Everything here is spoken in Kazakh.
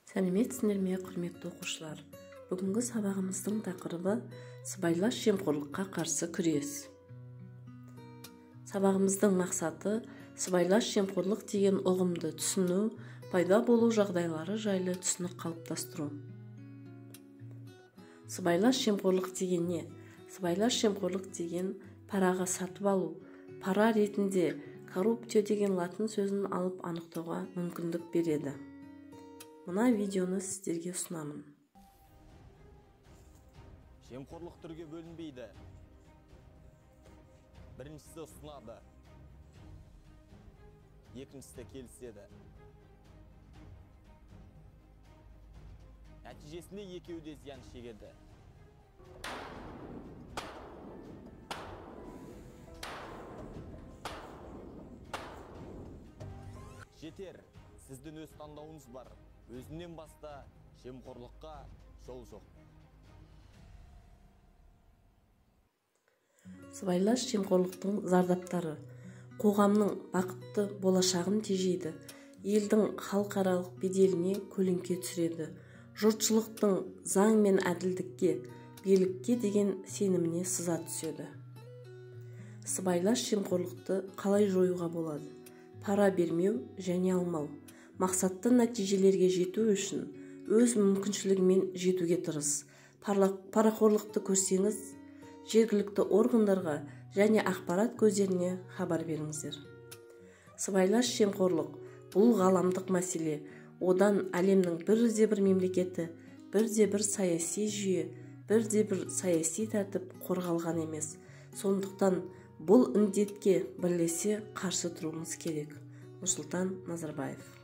Сәлеметсіздер ме, құрметті оқушылар? Бүгінгі сабағымыздың тақырыбы сыбайлас жемқорлыққа қарсы күрес. Сабағымыздың мақсаты сыбайлас жемқорлық деген ұғымды түсіну, пайда болу жағдайлары жайлы түсінік қалыптастыру. Сыбайлас жемқорлық деген не? Сыбайлас жемқорлық деген параға сатып алу, пара ретінде коррупция деген латын сөзін алып анықтауға мүмкіндік береді. Мына видеоны сіздерге ұсынамын. Жемқорлық түрге бөлінбейді. Біріншісі ұсынады, екіншісі келіседі. Нәтижесінде екеуі де зиян шегеді. Жетер, сіздің өз таңдауыңыз бар. Өзінен баста жемқорлыққа жол жоқ. Сыбайлас жемқорлықтың зардаптары қоғамның бақытты болашағын тежейді, елдің халықаралық беделіне көлеңке түсіреді, жұртшылықтың заң мен әділдікке, билікке деген сеніміне сыза түседі. Сыбайлас жемқорлықты қалай жоюға болады? Пара бермеу және алмау. Мақсатты нәтижелерге жету үшін өз мүмкіншілігімен жетуге тырыс. Парақорлықты көрсеңіз, жергілікті органдарға және ақпарат көздеріне хабар беріңіздер. Сыбайлас жемқорлық бұл ғаламдық мәселе. Одан әлемнің бірде-бір мемлекеті, бірде-бір саяси жүйе, бірде-бір саяси тәртіп қорғалған емес. Сондықтан бұл індетке бірлесе қарсы тұруымыз керек. Нұрсұлтан Назарбаев.